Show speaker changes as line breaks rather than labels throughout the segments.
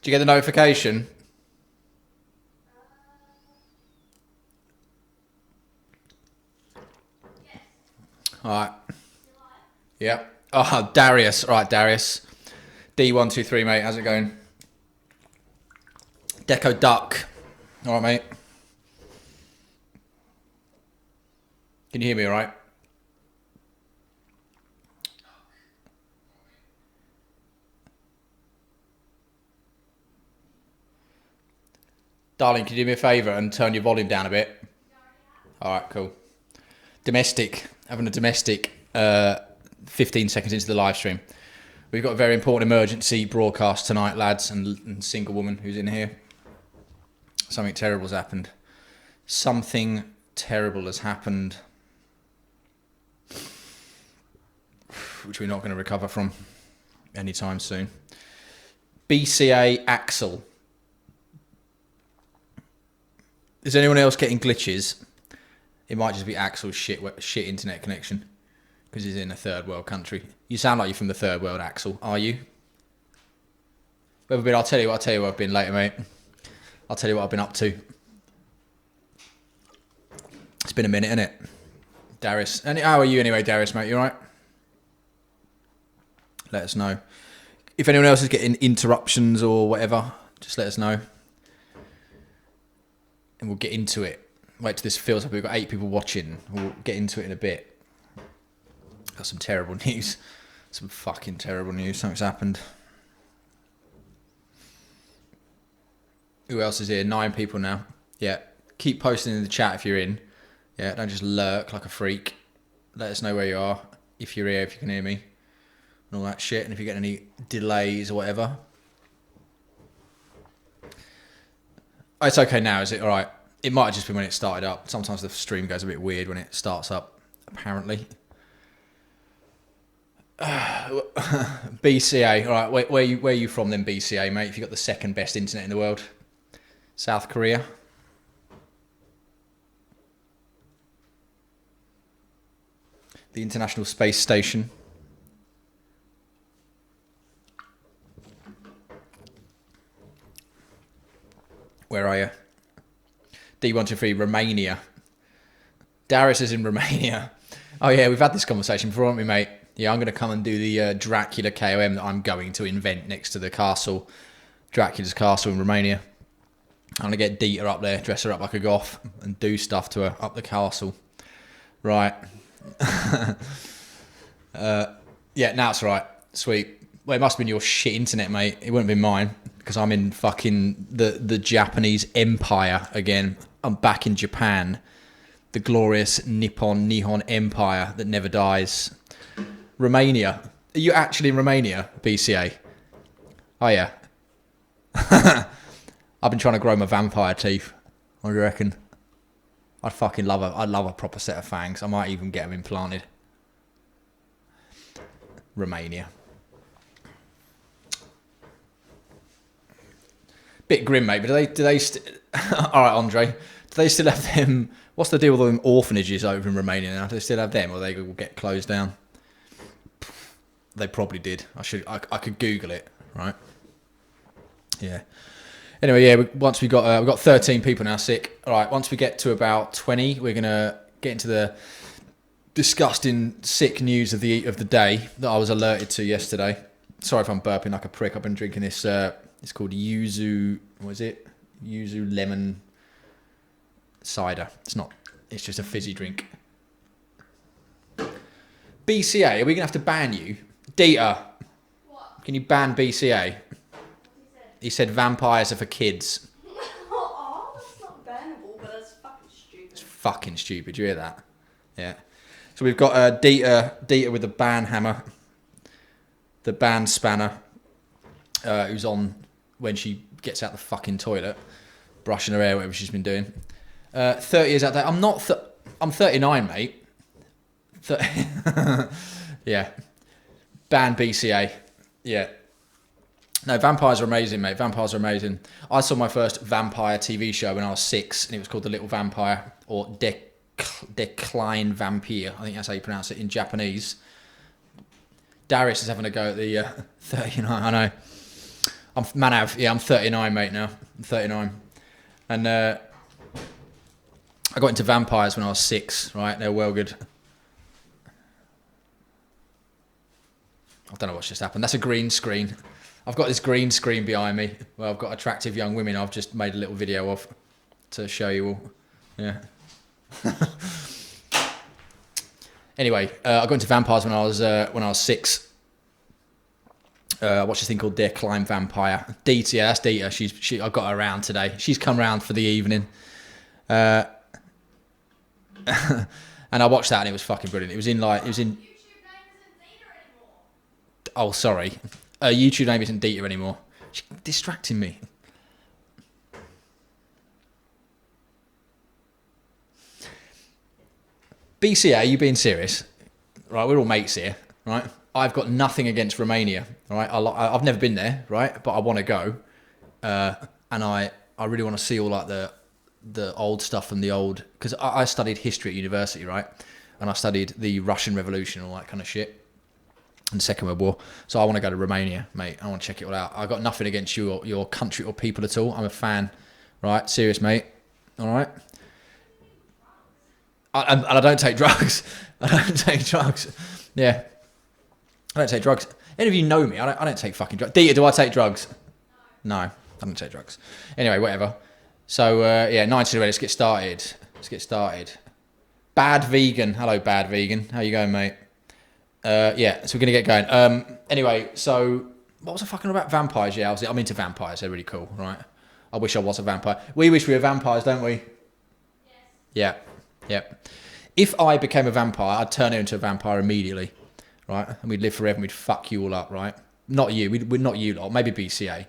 Did you get the notification?
Yes.
All right. Yep. Oh, Darius. All right, Darius. D123, mate. How's it going? Deco Duck. All right, mate. Can you hear me all right? Darling, can you do me a favour and turn your volume down a bit? All right, cool. Domestic. Having a domestic 15 seconds into the live stream. We've got a very important emergency broadcast tonight, lads, and single woman who's in here. Something terrible has happened. Something terrible has happened, which we're not going to recover from anytime soon. BCA Axel. Is anyone else getting glitches? It might just be Axel's shit internet connection because he's in a third world country. You sound like you're from the third world, Axel. Are you? Where have I been? I'll tell you where I've been later, mate. I'll tell you what I've been up to. It's been a minute, innit? Darius. How are you anyway, Darius, mate? You all right? Let us know. If anyone else is getting interruptions or whatever, just let us know. And we'll get into it. Wait till this feels like we've got 8 people watching. We'll get into it in a bit. Got some terrible news. Some fucking terrible news. Something's happened. Who else is here? 9 people now. Yeah. Keep posting in the chat if you're in. Yeah, don't just lurk like a freak. Let us know where you are. If you're here, if you can hear me. And all that shit. And if you get any delays or whatever. Oh, it's okay now, is it? All right. It might have just been when it started up. Sometimes the stream goes a bit weird when it starts up, apparently. BCA. All right. Where are you from then, BCA, mate? If you've got the second best internet in the world. South Korea. The International Space Station. Where are you? D123, Romania. Darius is in Romania. Oh yeah, we've had this conversation before, haven't we, mate? Yeah, I'm going to come and do the Dracula KOM that I'm going to invent next to the castle. Dracula's castle in Romania. I'm going to get Dieter up there, dress her up like a goth, and do stuff to her up the castle. Right. Yeah, now it's right. Sweet. Well, it must have been your shit internet, mate. It wouldn't have been mine, because I'm in fucking the Japanese Empire again. I'm back in Japan. The glorious Nihon Empire that never dies. Romania. Are you actually in Romania, BCA? Oh, yeah. I've been trying to grow my vampire teeth. What do you reckon? I'd love a proper set of fangs. I might even get them implanted. Romania. Bit grim, mate, but do they all right, Andre, do they still have them? What's the deal with them orphanages over in Romania now? Do they still have them, or they will get closed down? They probably did. I could Google it, right? Yeah. Anyway, yeah. Once we've got 13 people now sick. All right. Once we get to about 20, we're gonna get into the disgusting sick news of the day that I was alerted to yesterday. Sorry if I'm burping like a prick. I've been drinking this. It's called yuzu. What is it? Yuzu lemon cider. It's not. It's just a fizzy drink. BCA. Are we gonna have to ban you, Dieter?
What?
Can you ban BCA? He said vampires are for kids.
Oh, that's not bannable, but that's fucking stupid.
It's fucking stupid. You hear that? Yeah. So we've got Dieter with the ban hammer. the band Spanner, who's on when she gets out the fucking toilet, brushing her hair, whatever she's been doing. 30 years out there. I'm not. I'm 39, mate. Yeah. Band BCA. Yeah. No, vampires are amazing, mate. Vampires are amazing. I saw my first vampire TV show when I was 6, and it was called The Little Vampire, or Decline Vampire. I think that's how you pronounce it in Japanese. Darius is having a go at the 39. I know. I'm 39, mate, now. I'm 39. And I got into vampires when I was 6, right? They're well good. I don't know what's just happened. That's a green screen. I've got this green screen behind me where I've got attractive young women I've just made a little video of to show you all. Yeah. Anyway, I got into vampires when I was 6. I watched this thing called Decline Vampire. Dita, yeah, that's Dita. I got her around today. She's come round for the evening. And I watched that and it was fucking brilliant. It was in.
YouTube name isn't Dita anymore.
Oh, sorry. YouTube name isn't Dita anymore. She's distracting me. BCA, you being serious? Right, we're all mates here, right? I've got nothing against Romania, right? I've never been there, right? But I want to go, and I really want to see all like the old stuff and the old, because I studied history at university, right? And I studied the Russian Revolution and all that kind of shit. And Second World War. So I want to go to Romania, mate. I want to check it all out. I've got nothing against you or your country or people at all. I'm a fan, right? Serious, mate. All right? And I don't take drugs. I don't take drugs. Yeah. I don't take drugs. Any of you know me, I don't take fucking drugs. Dita, do I take drugs? No, I don't take drugs. Anyway, whatever. So, 9 let's get started. Bad Vegan. Hello, Bad Vegan. How you going, mate? So we're going to get going. Anyway, so what was I fucking about? Vampires, yeah. I'm into vampires. They're really cool, right? I wish I was a vampire. We wish we were vampires, don't we? Yes. Yeah. If I became a vampire, I'd turn her into a vampire immediately, right? And we'd live forever and we'd fuck you all up, right? Not you. We'd not you lot. Maybe BCA.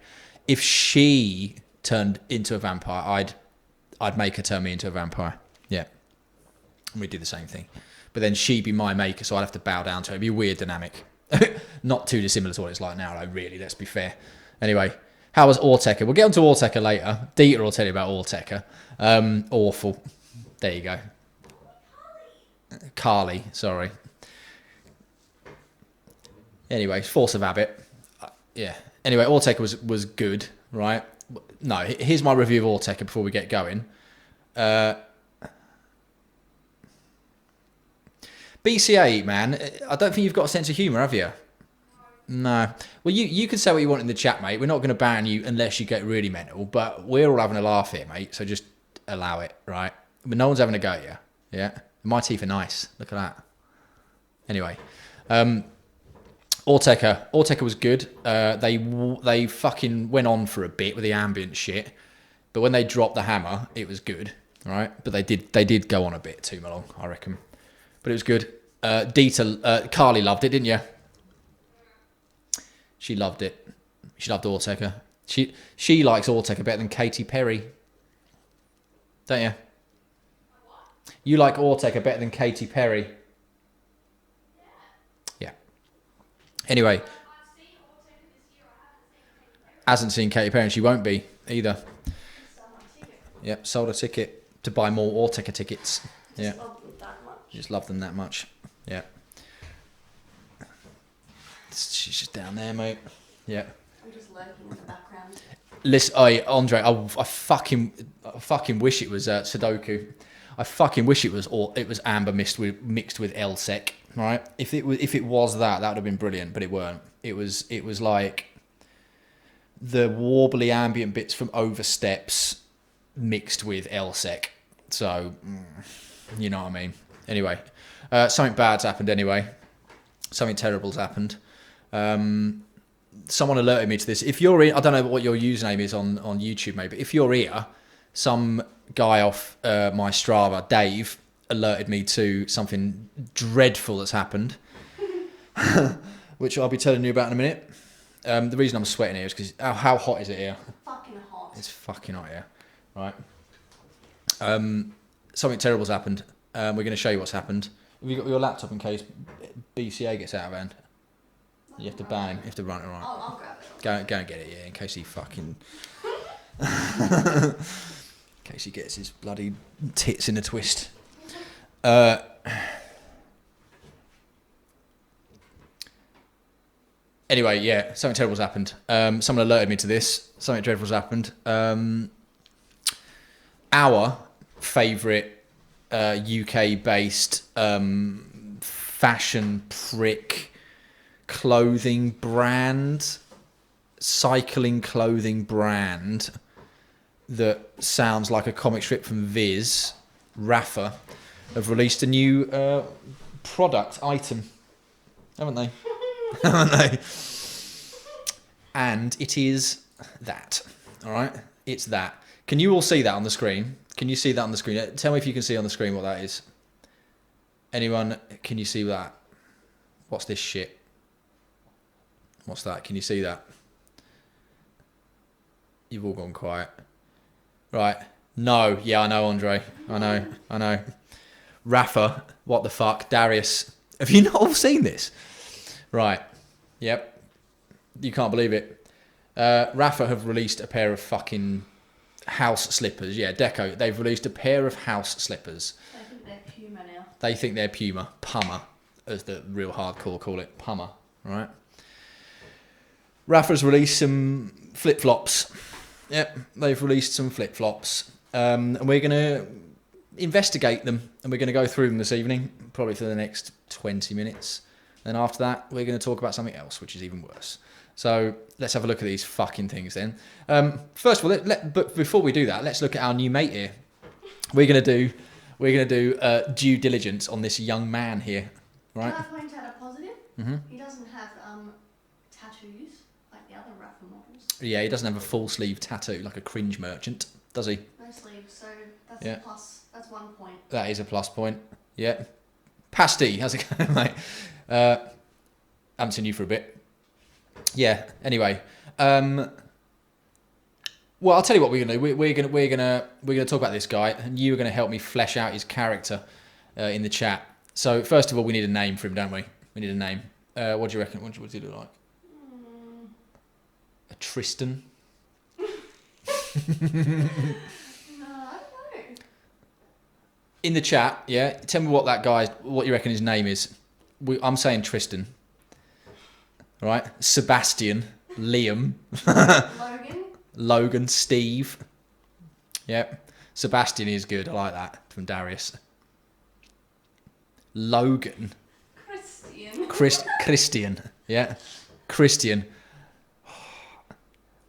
If she turned into a vampire, I'd make her turn me into a vampire. Yeah. And we'd do the same thing. But then she'd be my maker, so I'd have to bow down to her. It'd be a weird dynamic. Not too dissimilar to what it's like now, though, really, let's be fair. Anyway, how was Orteca? We'll get on to Orteca later. Dita will tell you about Orteca. Awful. There you go. Carly, sorry. Anyway, force of habit. Yeah. Anyway, Orteca was good, right? No, here's my review of Orteca before we get going. BCA, man, I don't think you've got a sense of humour, have you? No. Well, you can say what you want in the chat, mate. We're not going to ban you unless you get really mental, but we're all having a laugh here, mate, so just allow it, right? But no one's having a go at you, yeah? My teeth are nice. Look at that. Anyway, Orteca was good. They fucking went on for a bit with the ambient shit, but when they dropped the hammer, it was good, right? But they did go on a bit too long, I reckon. But it was good. Carly loved it, didn't you? She loved it. She loved Orteca. She likes Orteca better than Katy Perry. Don't you? You like Orteca better than Katy Perry. Yeah. Anyway. Hasn't seen Katy Perry and she won't be either. Yep, sold a ticket to buy more Orteca tickets. Yeah. Just love them that much. Yeah. She's just down there, mate. Yeah.
I'm just lurking in the background.
Listen, Andre, I fucking wish it was Sudoku. I fucking wish it was amber mixed with Elsec, right? If it was that would have been brilliant, but it weren't. It was like the warbly ambient bits from Oversteps mixed with Elsec. So, you know what I mean. Anyway, something bad's happened anyway. Something terrible's happened. Someone alerted me to this. If you're in, I don't know what your username is on YouTube, mate, but if you're here, some guy off my Strava, Dave, alerted me to something dreadful that's happened. which I'll be telling you about in a minute. The reason I'm sweating here is because how hot is it here?
Fucking hot.
It's fucking hot here, right? Something terrible's happened. We're going to show you what's happened. Have you got your laptop in case BCA gets out of hand? You have to ban him. You have to run it right.
I'll grab it.
Go and get it, yeah, in case he fucking... in case he gets his bloody tits in a twist. Anyway, yeah, something terrible's happened. Someone alerted me to this. Something dreadful's happened. Our favourite UK-based fashion prick clothing brand, cycling clothing brand that sounds like a comic strip from Viz, Rapha, have released a new product item, haven't they? Haven't they? And it is that. All right, it's that. Can you all see that on the screen? Can you see that on the screen? Tell me if you can see on the screen what that is. Anyone? Can you see that? What's this shit? What's that? Can you see that? You've all gone quiet. Right. No. Yeah, I know, Andre. I know. Rafa. What the fuck? Darius. Have you not all seen this? Right. Yep. You can't believe it. Rafa have released a pair of fucking house slippers. Yeah, Deco. They've released a pair of house slippers.
I think they're Puma now.
They think they're Puma. Puma, as the real hardcore call it. Puma. Right. Rafa's released some flip-flops. Yep, they've released some flip-flops. And we're going to investigate them. And we're going to go through them this evening. Probably for the next 20 minutes. And after that, we're going to talk about something else, which is even worse. So let's have a look at these fucking things then. First of all, but before we do that, let's look at our new mate here. We're going to do due diligence on this young man here, right?
Can I point out a positive?
Mm-hmm.
He doesn't have tattoos like the other Rapha models.
Yeah, he doesn't have a full sleeve tattoo like a cringe merchant, does he?
No sleeves, so that's
Yeah.
a plus. That's 1 point.
That is a plus point. Yeah. Pasty, how's it going, mate? Haven't seen you for a bit. Yeah. Anyway, well, I'll tell you what we're gonna do. We're gonna talk about this guy, and you are gonna help me flesh out his character in the chat. So first of all, we need a name for him, don't we? We need a name. What do you reckon? What does he look like? A Tristan.
No, I don't know.
In the chat, yeah. Tell me what you reckon his name is. I'm saying Tristan. Right? Sebastian, Liam, Logan, Steve. Yep. Sebastian is good. I like that from Darius. Logan. Christian. Yeah. Christian.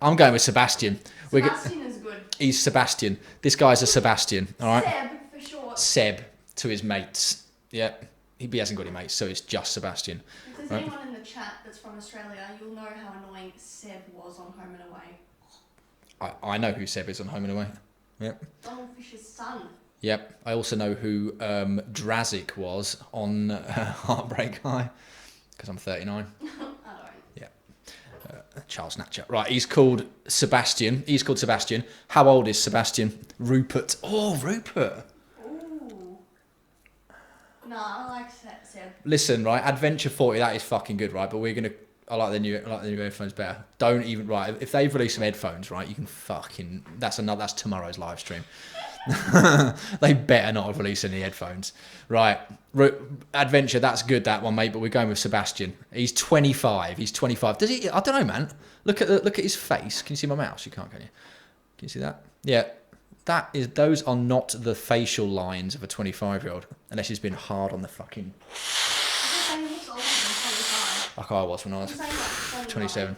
I'm going with Sebastian.
Sebastian is good.
He's Sebastian. This guy's a Sebastian. All right.
Seb for short.
Seb to his mates. Yeah. He hasn't got any mates, so it's just Sebastian.
If there's
Right.
anyone in the chat that's from Australia, you'll know how annoying Seb was on Home and Away.
I know who Seb is on Home and Away. Yep.
Donald Fisher's son.
Yep. I also know who Drazik was on Heartbreak High, because I'm 39.
I don't.
Yeah. Charles Snatcher. Right, he's called Sebastian. How old is Sebastian? Rupert. Oh, Rupert.
Ooh. No, I like Seb.
Listen, right, Adventure 40, that is fucking good, right? But I like the new headphones better. Don't even, right, if they've released some headphones, right, you can fucking, that's tomorrow's live stream. They better not have released any headphones. Right, Adventure, that's good, that one, mate, but we're going with Sebastian. He's 25. Does he, I don't know, man. Look at his face. Can you see my mouse? You can't, can you? Can you see that? Yeah. Those are not the facial lines of a 25-year-old, unless he's been hard on the fucking... Like I was when I was 27.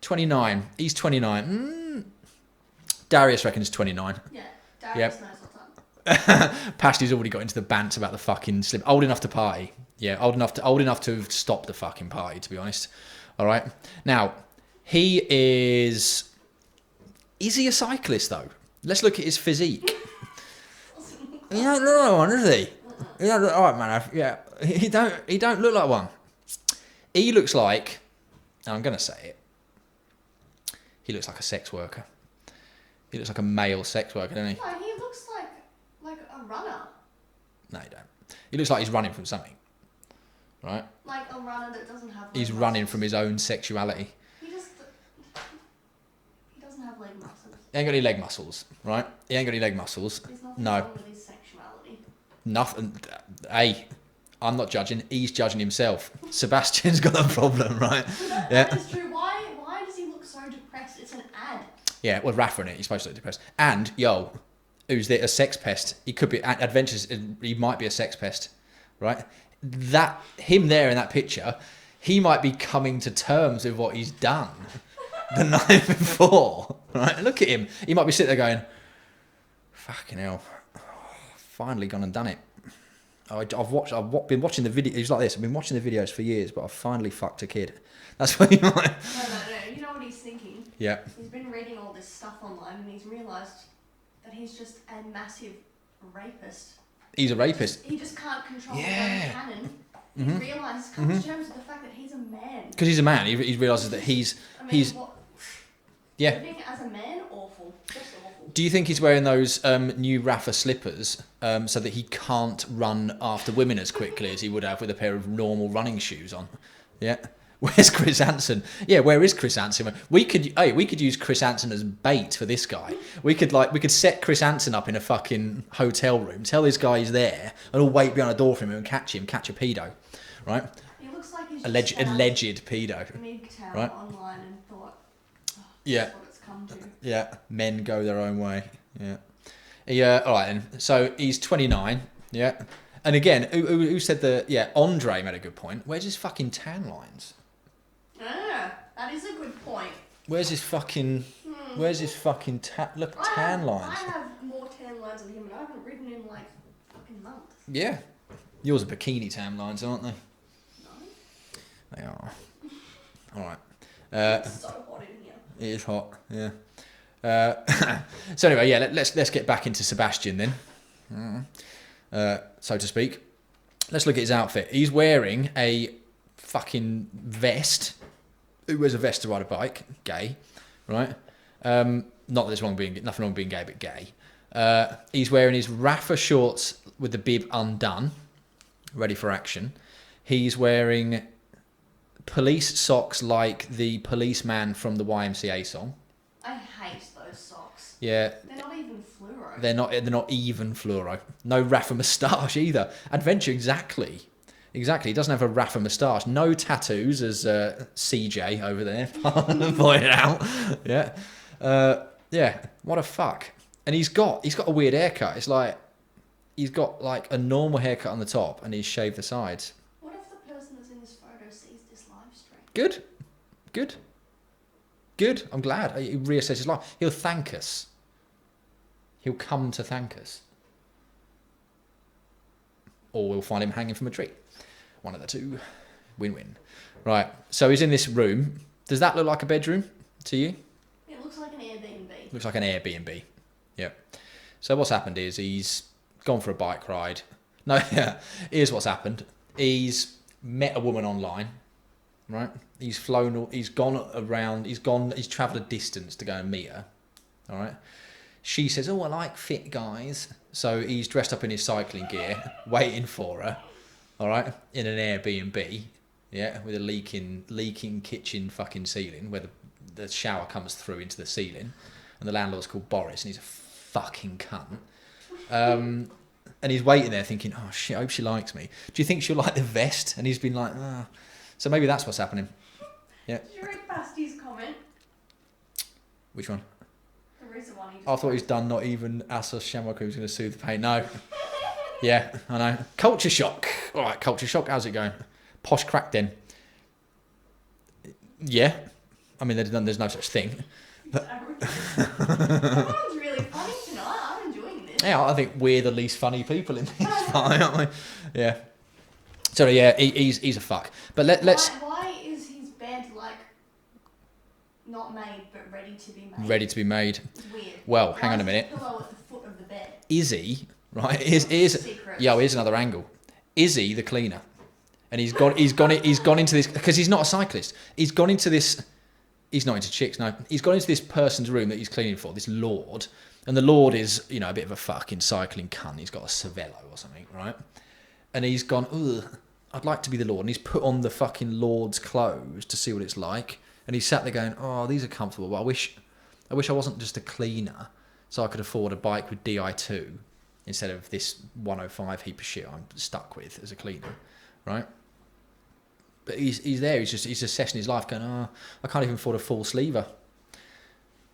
29. He's 29. Darius reckons 29.
Yeah, Darius
Yep.
knows what's up.
Pasty's already got into the bants about the fucking slip. Old enough to party. Yeah, old enough to have stopped the fucking party, to be honest. All right. Now, he is... Is he a cyclist, though? Let's look at his physique. He don't look like one, does he? He don't look... All right, man. Yeah. He don't look like one. He looks like, and I'm going to say it, he looks like a sex worker. He looks like a male sex worker, doesn't he?
No, he looks like a runner.
No, he don't. He looks like he's running from something, right?
Like a runner that doesn't have leg
He's
muscles.
running from his own sexuality.
He doesn't have leg muscles.
He ain't got any leg muscles, right? He ain't got any leg muscles.
There's nothing
No.
wrong with his sexuality.
Nothing. Hey, I'm not judging. He's judging himself. Sebastian's got a problem, right?
That is true. Why does he look so depressed? It's an ad.
Yeah, with Rafa in it, he's supposed to look depressed. And, who's there? A sex pest. He could be, adventures, he might be a sex pest, right? Him there in that picture, he might be coming to terms with what he's done the night before, right? Look at him. He might be sitting there going, fucking hell, finally gone and done it. I've been watching the video. He's like this. I've been watching the videos for years, but I've finally fucked a kid. That's what he might.
No. You know what he's thinking?
Yeah.
He's been reading all this stuff online, and he's realised that he's just a massive rapist.
He's a rapist.
He just can't control
Yeah.
his own canon. He realises, comes to terms with the fact that he's a man.
Because he's a man. He realises that he's. Yeah.
Living as a man, awful. Just awful.
Do you think he's wearing those new Rapha Slippers so that he can't run after women as quickly as he would have with a pair of normal running shoes on? Yeah. Where's Chris Hansen? Yeah, where is Chris Hansen? We could use Chris Hansen as bait for this guy. We could set Chris Hansen up in a fucking hotel room, tell this guy he's there, and all wait behind a door for him and catch a pedo, right?
He looks like he's
Alleged pedo,
MGTOW
right?
online and thought,
Yeah.
that's what it's come to.
Yeah, men go their own way. Yeah. All right then. So he's 29. Yeah. And again, who said Andre made a good point. Where's his fucking tan lines?
That is a good point.
Where's his fucking tan lines?
I have more tan lines than him, and I haven't ridden in like fucking months.
Yeah. Yours are bikini tan lines, aren't they?
No.
They are. All right.
It's so hot in here.
It is hot, yeah. So anyway, yeah, let's get back into Sebastian then, so to speak. Let's look at his outfit. He's wearing a fucking vest. Who wears a vest to ride a bike? Gay, right? Not that there's nothing wrong with being gay, but gay. He's wearing his Rafa shorts with the bib undone, ready for action. He's wearing police socks like the policeman from the YMCA song.
I hate those socks.
Yeah.
They're not even fluoro.
They're not even fluoro. No Rafa moustache either. Adventure, exactly. He doesn't have a Rafa moustache. No tattoos, as CJ over there pointed out. Yeah. What a fuck. And he's got a weird haircut. It's like he's got like a normal haircut on the top, and he's shaved the sides.
What if the person that's in this photo sees this live stream? Good. I'm glad. He reassesses his life. He'll thank us. He'll come to thank us. Or we'll find him hanging from a tree. One of the two. Win-win. Right. So he's in this room. Does that look like a bedroom to you? It looks like an Airbnb.
Looks like an Airbnb. Yep. So what's happened is he's gone for a bike ride. No, yeah. Here's what's happened. He's met a woman online. Right? He's travelled a distance to go and meet her. All right? She says, "Oh, I like fit guys." So he's dressed up in his cycling gear, waiting for her. All right? In an Airbnb. Yeah, with a leaking kitchen fucking ceiling where the shower comes through into the ceiling. And the landlord's called Boris, and he's a fucking cunt. And he's waiting there thinking, "Oh shit, I hope she likes me. Do you think she'll like the vest?" And he's been like, "Ah." So maybe that's what's happening. Yeah.
Did you read Basty's comment?
Which one?
The recent one.
I thought he's done. Not even Assos Shamrock who's going to soothe the pain. No. Yeah, I know. Culture shock. All right, culture shock. How's it going? Posh crack den. Yeah. I mean, there's no such thing. But
Everyone's really funny tonight. I'm enjoying this.
yeah, I think we're the least funny people in this fight, aren't we? Yeah. So yeah, he's a fuck. But let's.
Why is his bed like not made but ready to be made?
Ready to be made.
It's weird.
Well, hang on a minute.
Pillow at the foot of the bed.
Izzy, right? Here's
Secret.
here's another angle. Izzy, the cleaner.
And he's gone into this because he's not a cyclist. He's gone into this. He's not into chicks. No, he's gone into this person's room that he's cleaning for. This lord, and the lord is a bit of a fucking cycling cunt. He's got a Cervelo or something, right? And he's gone. Ugh, I'd like to be the lord. And he's put on the fucking lord's clothes to see what it's like. And he's sat there going, "Oh, these are comfortable. But I wish I wasn't just a cleaner, so I could afford a bike with Di2 instead of this 105 heap of shit I'm stuck with as a cleaner, right?" But he's there. He's assessing his life, going, "Oh, I can't even afford a full sleever,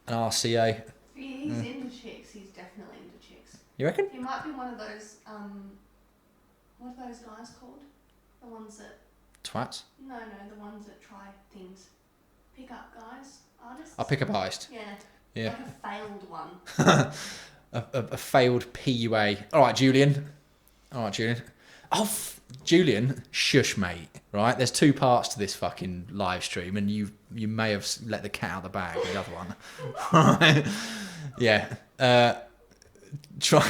an RCA."
He's into chicks. He's definitely into chicks.
You reckon?
He might be one of those. What are those guys called? The ones that.
Twats.
No, the ones that try things. Pick up guys, artists.
I'll pick up artist.
Yeah. Like a failed one.
a failed PUA. All right, Julian. Oh, Julian, shush, mate. Right? There's two parts to this fucking live stream, and you may have let the cat out of the bag with the other one. Right? Yeah. Try.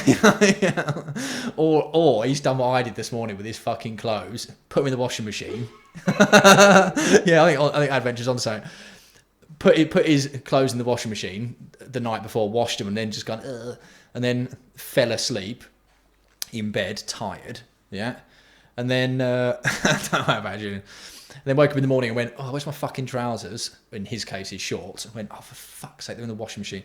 Or he's done what I did this morning with his fucking clothes. Put them in the washing machine. Yeah, I think Adventure's on something. Put his clothes in the washing machine the night before, washed them, and then just gone, ugh, and then fell asleep in bed, tired. Yeah. And then, I don't know about you. And then woke up in the morning and went, "Oh, where's my fucking trousers?" In his case, his shorts. Went, "Oh, for fuck's sake, they're in the washing machine."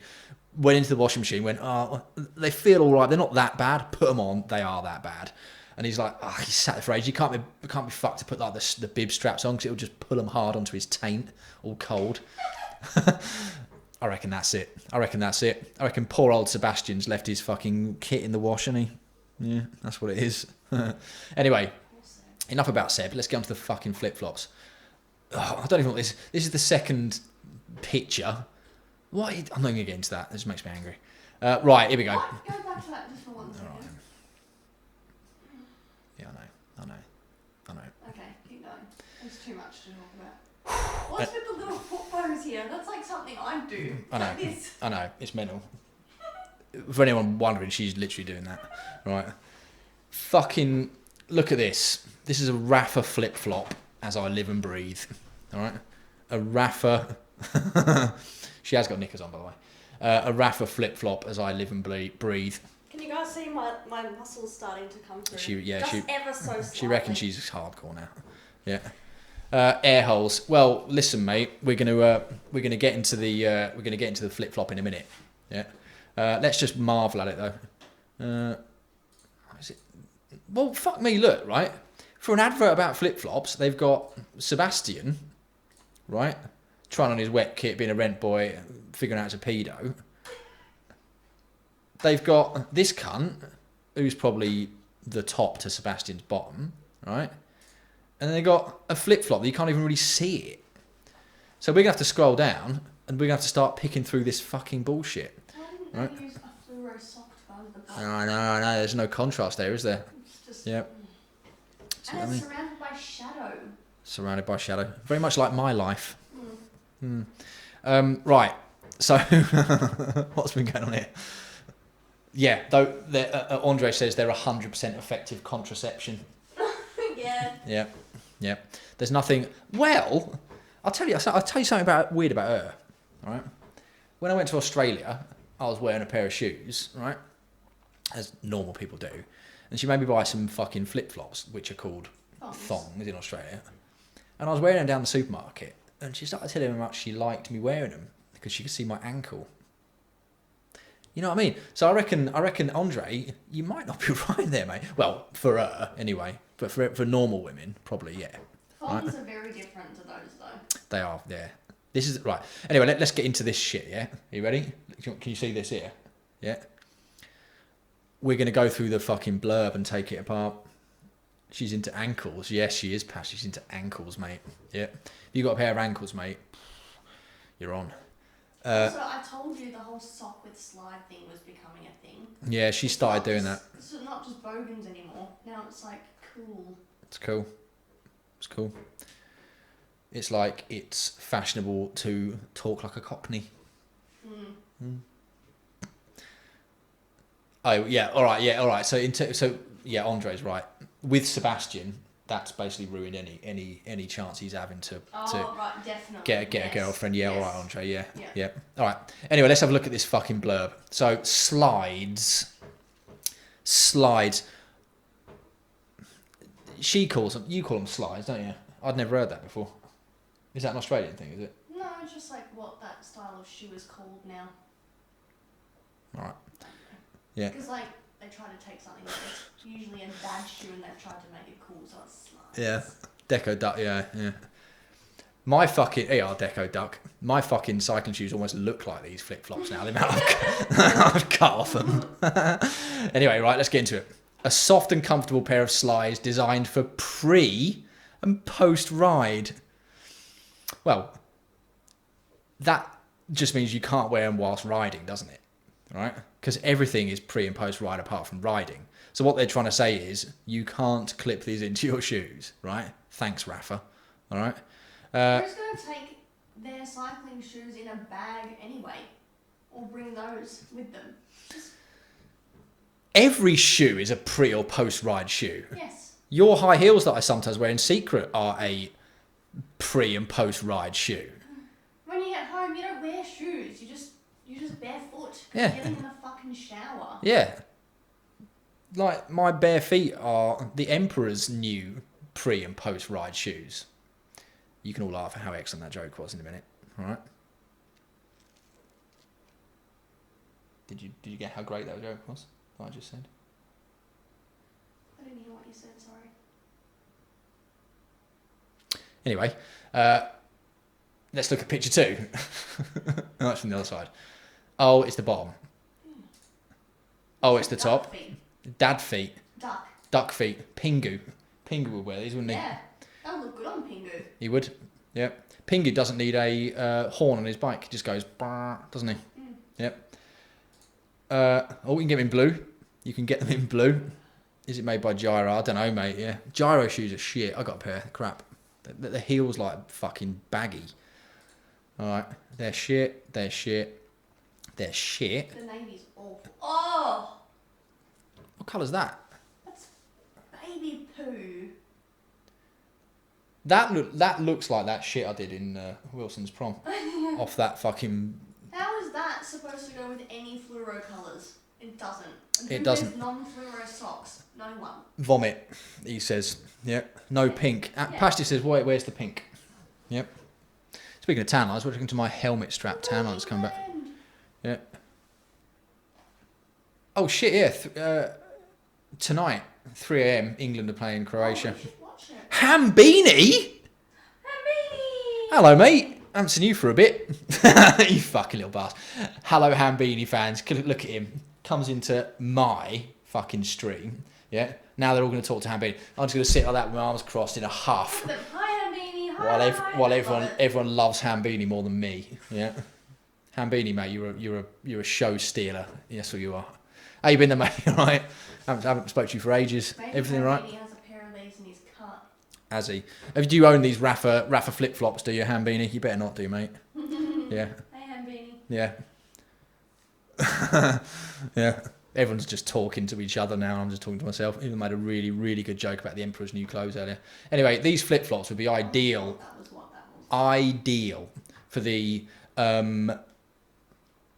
Went into the washing machine, went, "Oh, they feel all right. They're not that bad. Put them on. They are that bad." And he's like, "Oh, he sat there for ages. You can't be fucked to put like the bib straps on because it'll just pull them hard onto his taint, all cold." I reckon that's it. I reckon poor old Sebastian's left his fucking kit in the wash, hasn't he? Yeah, that's what it is. Anyway, enough about Seb. Let's get on to the fucking flip-flops. Oh, I don't even know what this... This is the second picture. What? I'm not going to get into that. This makes me angry. Right, here we go.
What? Go back to that just for 1 second.
Right. Yeah, I know.
Okay, keep going. There's too much to talk about. What's with the little foot pose here? That's like something I'd do.
I know.
Like this.
I know. It's mental. For anyone wondering, she's literally doing that. Right. Fucking look at this. This is a Rapha flip-flop as I live and breathe. All right. A Rapha. She has got knickers on, by the way. A Rapha flip-flop as I live and breathe.
Can you guys see my muscles starting to come through? Ever so slightly.
She reckons she's hardcore now. Yeah. Air holes. Well, listen, mate. We're gonna get into the flip-flop in a minute. Yeah. Let's just marvel at it though. Is it? Well, fuck me. Look, right. For an advert about flip-flops, they've got Sebastian, right, trying on his wet kit, being a rent boy, figuring out it's a pedo. They've got this cunt, who's probably the top to Sebastian's bottom, right? And they got a flip-flop that you can't even really see it. So we're going to have to scroll down, and we're going to have to start picking through this fucking bullshit.
Why didn't they use a fluoro sock to under the bottom?
No, there's no contrast there, is there?
It's just...
Yep.
And it's surrounded by shadow.
Surrounded by shadow. Very much like my life. Right. So, what's been going on here? Yeah, though Andre says they're 100% effective contraception.
Yeah.
Yeah. There's nothing. Well, I'll tell you something weird about her. All right. When I went to Australia, I was wearing a pair of shoes, right, as normal people do, and she made me buy some fucking flip-flops, which are called thongs in Australia. And I was wearing them down the supermarket, and she started telling me how much she liked me wearing them because she could see my ankle. You know what I mean? So I reckon, Andre, you might not be right there, mate. Well, for her, anyway. But for normal women, probably, yeah.
Thongs are very different to those, though.
They are, yeah. This is, right. Anyway, let's get into this shit, yeah? Are you ready? Can you see this here? Yeah? We're going to go through the fucking blurb and take it apart. She's into ankles. Yes, she is, Pat. She's into ankles, mate. Yeah. If you got a pair of ankles, mate, you're on.
Also, I told you the whole sock with slide thing was becoming a thing.
Yeah, she started doing that.
It's not just bogans anymore. Now it's like cool.
It's cool. It's like it's fashionable to talk like a Cockney. Oh yeah, all right. So Andre's right. With Sebastian,
that's basically ruined any chance he's having to
Right, definitely.
get a girlfriend. Yeah, all right, Andre. Yeah,
Yeah.
yeah. All right. Anyway, let's have a look at this fucking blurb. So slides. She calls them. You call them slides, don't you? I'd never heard that before. Is that an Australian thing? Is it?
No, it's just like what that style of shoe is called now.
All right. Yeah.
Because like they try to take something that's usually a bad shoe and they've tried to make it cool, so it's slides.
Yeah. Deco duck. Yeah. My fucking Deco duck. My fucking cycling shoes almost look like these flip flops now. The amount I've cut off them. Anyway, right. Let's get into it. A soft and comfortable pair of slides designed for pre and post ride. Well, that just means you can't wear them whilst riding, doesn't it? Right? Because everything is pre and post ride apart from riding. So what they're trying to say is you can't clip these into your shoes, right? Thanks, Rafa. All right.
Who's going to take their cycling shoes in a bag anyway, or bring those with them?
Every shoe is a pre or post ride shoe.
Yes.
Your high heels that I sometimes wear in secret are a pre and post ride shoe.
When you get home, you don't wear shoes. You're just barefoot.
Yeah.
Getting in the fucking shower.
Yeah. Like my bare feet are the Emperor's new pre and post ride shoes. You can all laugh at how excellent that joke was in a minute. All right. Did you get how great that joke was? What I just said.
I didn't hear what you said. Sorry.
Anyway, let's look at picture 2. That's from the other side. Oh, it's the bottom. Oh, it's the
Duck
top.
feet.
Dad feet.
Duck.
Feet. Pingu. Pingu would wear these, wouldn't he?
Yeah. That would look good on Pingu.
He would. Yeah. Pingu doesn't need a horn on his bike. He just goes, brr, doesn't he?
Mm.
Yep. You can get them in blue. You can get them in blue. Is it made by Gyro? I don't know, mate. Yeah. Gyro shoes are shit. I got a pair. Crap. The heel's like fucking baggy. All right. They're shit. They're shit. They're shit.
The navy's awful. Oh!
What colour's that?
That's baby poo.
That looks like that shit I did in Wilson's prom. Off that fucking...
How is that supposed to go with any fluoro colours? It doesn't. And
It
who
doesn't.
wears non-fluoro socks? No one.
Vomit, he says. Yep. No pink. Pasty says, where's the pink? Yep. Speaking of tan lines, we're looking to my helmet strap tan lines come back. Yeah. Oh shit, yeah. Tonight, 3 a.m, England are playing Croatia.
Oh, we should watch it.
Hambini?
Hambini!
Hello, mate. I haven't seen you for a bit. You fucking little bastard. Hello, Hambini fans. Look at him. Comes into my fucking stream. Yeah. Now they're all going to talk to Hambini. I'm just going to sit like that with my arms crossed in a huff.
Hi, Hambini. Hi.
While everyone loves Hambini more than me. Yeah. Hambini, mate, you're a show stealer. Yes, well you are. How you been there, mate? All right. Haven't spoke to you for ages.
Maybe
Everything all right?
Hambini has a pair of these in his car.
Has he? Do you own these Rapha flip flops? Do you, Hambini? You better not do, mate. Yeah.
Hey, Hambini.
Yeah. Yeah. Everyone's just talking to each other now. I'm just talking to myself. Even made a really, really good joke about the Emperor's new clothes earlier. Anyway, these flip flops would be ideal.
That was what that was.
Ideal for the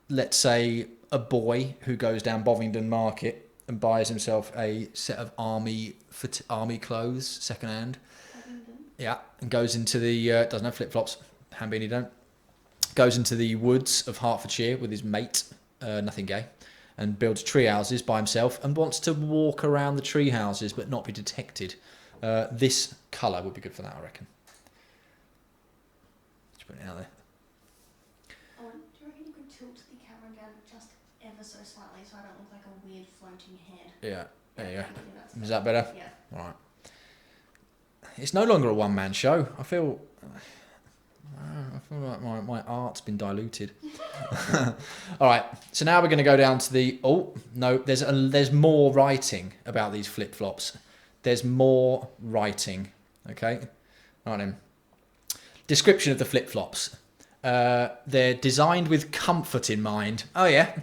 let's say a boy who goes down Bovingdon Market and buys himself a set of army clothes second hand. Yeah, and goes into the doesn't have flip flops. Hambini don't. Goes into the woods of Hertfordshire with his mate, nothing gay, and builds tree houses by himself and wants to walk around the tree houses but not be detected. This colour would be good for that, I reckon. Just put it out there.
Oh, do you reckon you could tilt the camera down just ever so slightly so I don't look like a weird floating head?
Yeah, there you
I
go.
think that's
Is that better?
Yeah.
All right. It's no longer a one-man show. I feel like my art's been diluted. All right. So now we're going to go down to the... Oh, no. There's more writing about these flip-flops. There's more writing. Okay? All right then. Description of the flip-flops. They're designed with comfort in mind. Oh, yeah.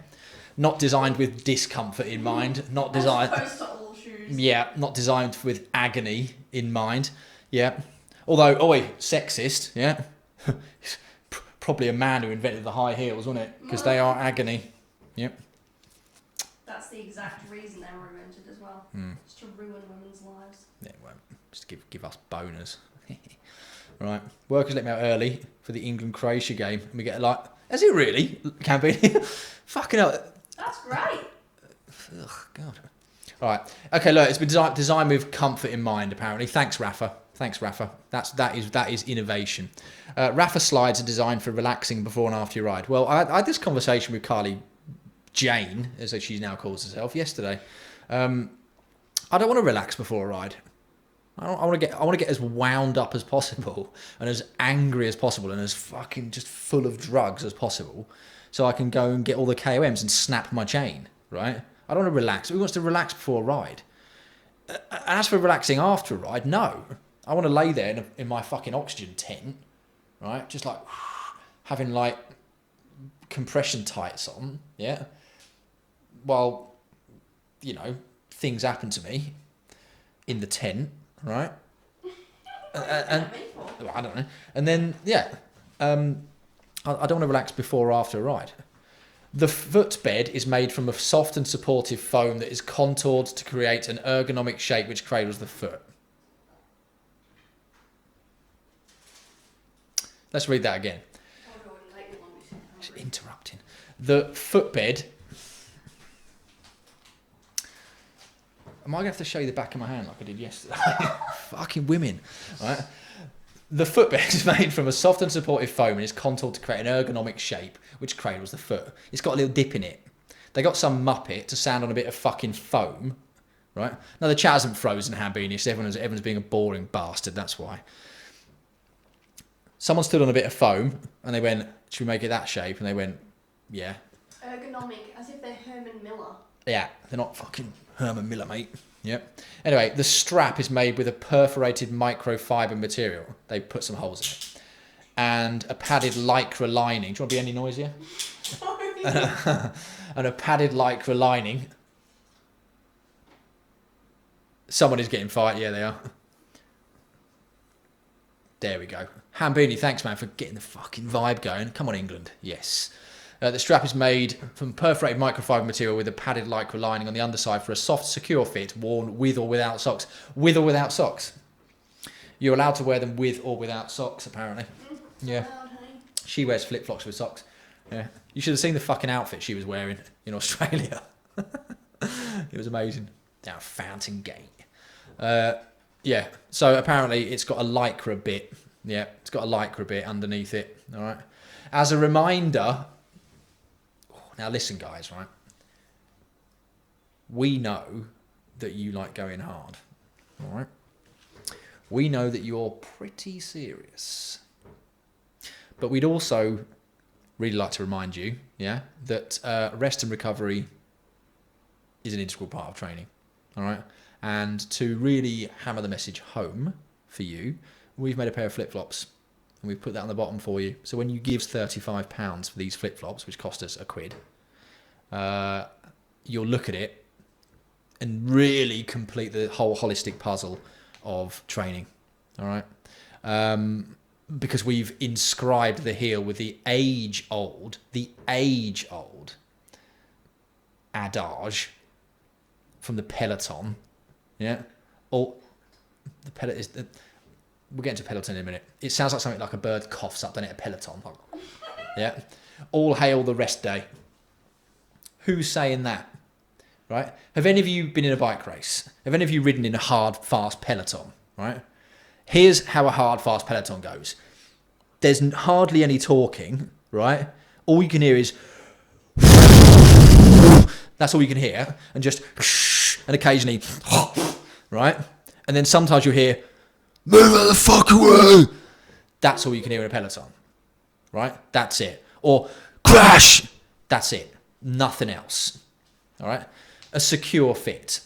Not designed with discomfort in mind. Not designed...
As opposed to all shoes.
Yeah, not designed with agony in mind. Yeah. Although, sexist, yeah. Probably a man who invented the high heels, wasn't it? Because they are agony. Yep.
That's the exact reason they were invented as well. It's to ruin women's lives.
Yeah, well, just give us boners. Right. Workers let me out early for the England-Croatia game. And we get like, has it really? Can be. Fucking hell.
That's great.
Ugh, God. All right. Okay, look, it's been designed with comfort in mind, apparently. Thanks, Rafa. That is innovation. Rapha slides are designed for relaxing before and after your ride. Well, I had this conversation with Carly Jane, as she now calls herself, yesterday. I don't want to relax before a ride. I want to get as wound up as possible and as angry as possible and as fucking just full of drugs as possible, so I can go and get all the KOMs and snap my chain. Right? I don't want to relax. Who wants to relax before a ride? As for relaxing after a ride, no. I want to lay there in my fucking oxygen tent, right? Just like having like compression tights on, yeah. While, things happen to me in the tent, right? And I don't know. And then, I don't want to relax before or after a ride. The footbed is made from a soft and supportive foam that is contoured to create an ergonomic shape which cradles the foot. Let's read that again. Just interrupting. The footbed. Am I going to have to show you the back of my hand like I did yesterday? Fucking women. Right? The footbed is made from a soft and supportive foam and is contoured to create an ergonomic shape which cradles the foot. It's got a little dip in it. They got some muppet to sound on a bit of fucking foam. Right? Now the chat hasn't frozen, Hambini, so everyone's being a boring bastard, that's why. Someone stood on a bit of foam and they went, should we make it that shape? And they went, yeah.
Ergonomic, as if they're Herman Miller.
Yeah, they're not fucking Herman Miller, mate. Yep. Anyway, the strap is made with a perforated microfiber material. They put some holes in it. And a padded lycra lining. Do you want to be any noisier? And a padded lycra lining. Someone is getting fired. Yeah, they are. There we go. Hambini, thanks, man, for getting the fucking vibe going. Come on, England. Yes. The strap is made from perforated microfiber material with a padded lycra lining on the underside for a soft, secure fit worn with or without socks. With or without socks. You're allowed to wear them with or without socks, apparently. Yeah. She wears flip-flops with socks. Yeah. You should have seen the fucking outfit she was wearing in Australia. It was amazing. Down Fountain Gate. Yeah. So apparently it's got a lycra bit. Yeah. It's got a lycra bit underneath it. All right. As a reminder... Now listen, guys, right? We know that you like going hard, all right? We know that you're pretty serious. But we'd also really like to remind you, yeah, that rest and recovery is an integral part of training, all right? And to really hammer the message home for you, we've made a pair of flip-flops. And we've put that on the bottom for you. So when you give £35 for these flip-flops, which cost us £1, you'll look at it and really complete the whole holistic puzzle of training. All right? Because we've inscribed the heel with the age-old adage from the Peloton. Yeah? Or the Peloton is... We'll get into Peloton in a minute. It sounds like something like a bird coughs up, doesn't it? A Peloton. Yeah. All hail the rest day. Who's saying that? Right? Have any of you been in a bike race? Have any of you ridden in a hard, fast Peloton? Right? Here's how a hard, fast Peloton goes. There's hardly any talking, right? All you can hear is... That's all you can hear. And just... And occasionally... Right? And then sometimes you hear... Move the fuck away! That's all you can hear in a Peloton. Right? That's it. Or crash! That's it. Nothing else. Alright? A secure fit.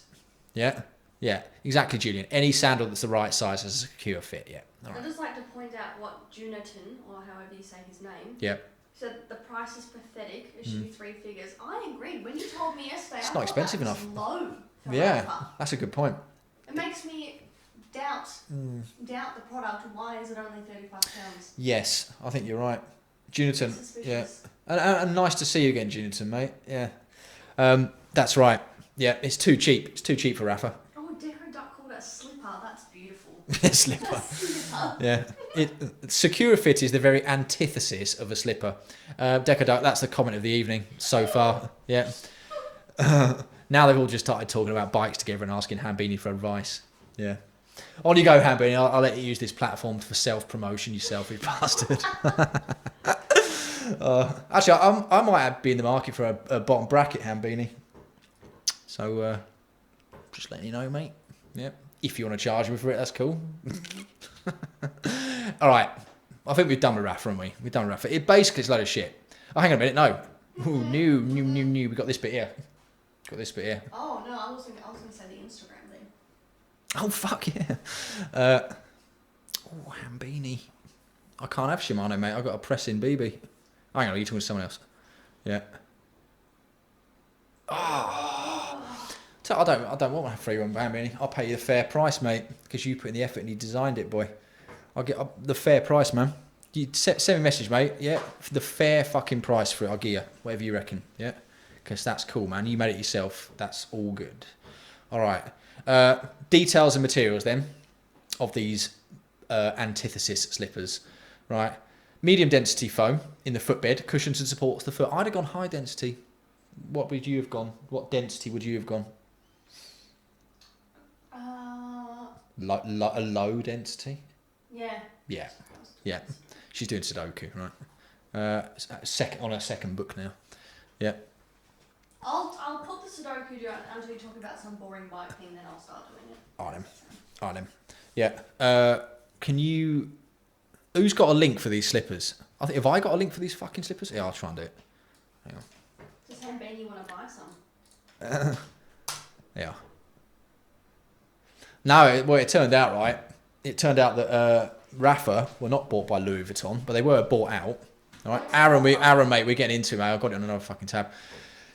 Yeah? Yeah. Exactly, Julian. Any sandal that's the right size has a secure fit. Yeah. All right.
I'd just like to point out what Jonathan, or however you say his name,
Yep.
said the price is pathetic. It should be 3 figures. I agreed. When you told me yesterday,
It's
I
not
thought
expensive
that was
enough.
low for
Yeah,
Rafa.
that's a good point.
It makes me doubt the product. Why is it only £35?
Yes, I think you're right. Juniton, yeah.
Suspicious.
And nice to see you again, Juniton, mate. Yeah. That's right. Yeah, it's too cheap. It's too cheap for Rafa.
Oh, Deco Duck called it a slipper. That's beautiful.
Slipper.
A slipper.
Yeah. Secure Fit is the very antithesis of a slipper. Deco Duck, that's the comment of the evening so far. Yeah. Now they've all just started talking about bikes together and asking Hambini for advice. Yeah. On you go, Hambini. I'll let you use this platform for self-promotion, you selfish bastard. Actually, I might be in the market for a bottom bracket, Hambini. So, just letting you know, mate. Yeah. If you want to charge me for it, that's cool. All right. I think we've done with Rafa, haven't we? We've done with Rafa. It basically is a load of shit. Oh, hang on a minute. No. Ooh, new. We got this bit here. Got this bit here.
Oh no, I was gonna say the Instagram thing.
Oh, fuck yeah. Hambini. I can't have Shimano, mate. I've got a pressing BB. Hang on, are you talking to someone else? Yeah. So I don't want a free one, Hambini. I'll pay you the fair price, mate, because you put in the effort and you designed it, boy. I'll get the fair price, man. You send me a message, mate. Yeah, for the fair fucking price for it, I'll give you whatever you reckon. Yeah, because that's cool, man. You made it yourself. That's all good. All right. Details and materials then of these antithesis slippers, right? Medium density foam in the footbed, cushions and supports the foot. I'd have gone high density. What would you have gone? What density would you have gone? A low density.
Yeah.
Yeah. Yeah. She's doing Sudoku, right? On her second book now. Yeah.
I'll put the Sudoku down until you talk about some boring bike thing, then I'll start doing it.
On him. Yeah. Can you... Who's got a link for these slippers? I think, have I got a link for these fucking slippers? Yeah, I'll try and do it. Hang on.
Does Hambini want to buy some?
Yeah. No, it turned out, right? It turned out that Rapha were not bought by Louis Vuitton, but they were bought out. All right, Aaron, mate, we're getting into it, mate. I've got it on another fucking tab.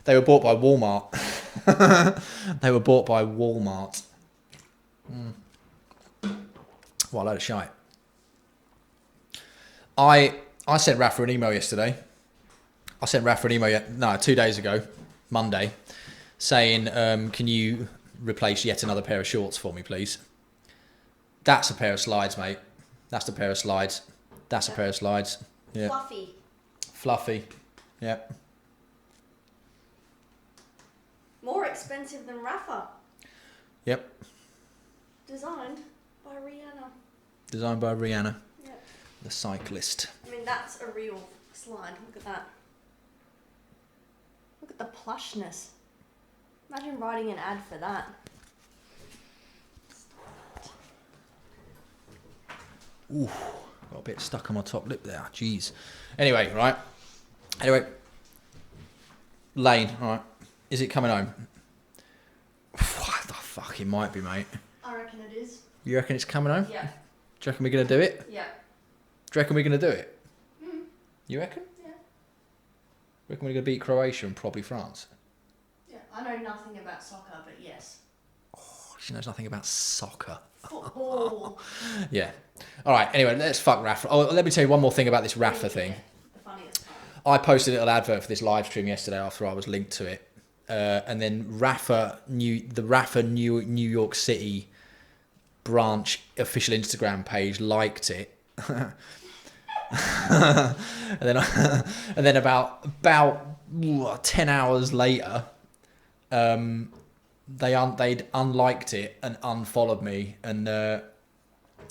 They were bought by Walmart. They were bought by Walmart. What a load of shite. I sent Rapha an email yesterday. 2 days ago, Monday, saying, can you replace yet another pair of shorts for me, please? That's a pair of slides, mate. That's a pair of slides. That's a pair of slides. Yeah. Fluffy. Yeah.
More expensive than Rafa.
Yep.
Designed by Rihanna.
Designed by Rihanna,
Yep.
the cyclist.
I mean, that's a real slide. Look at that. Look at the plushness. Imagine writing an ad for that.
Ooh, got a bit stuck on my top lip there. Jeez. Anyway, right. Lane, all right. Is it coming home? What the fuck? It might be, mate.
I reckon it is.
You reckon it's coming home?
Yeah.
Do you reckon we're going to do it?
Yeah.
Do you reckon we're going to do it?
Mm.
You reckon?
Yeah.
Reckon we're going to beat Croatia and probably France?
Yeah. I know nothing about soccer, but yes.
She knows nothing about soccer.
Football.
Yeah. All right. Anyway, let's fuck Rafa. Oh, let me tell you one more thing about this Rafa thing.
The funniest part.
I posted a little advert for this live stream yesterday after I was linked to it, and then the Rafa New York City branch official Instagram page liked it. and then about 10 hours later, they'd unliked it and unfollowed me and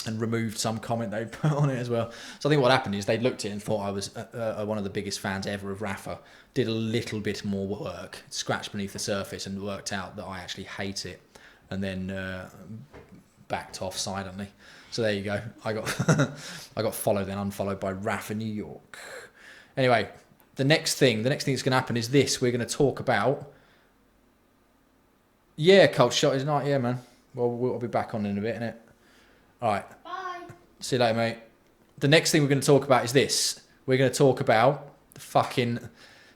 removed some comment they'd put on it as well. So I think what happened is they looked at it and thought I was one of the biggest fans ever of Rafa, did a little bit more work, scratched beneath the surface and worked out that I actually hate it, and then backed off silently. So there you go. I got followed then unfollowed by Rafa New York. Anyway, the next thing that's going to happen is this. We're going to talk about... Yeah, Colt Shot is not. Yeah, man. Well, we'll be back on in a bit, innit? All right.
Bye.
See you later, mate. The next thing we're going to talk about is this. We're going to talk about the fucking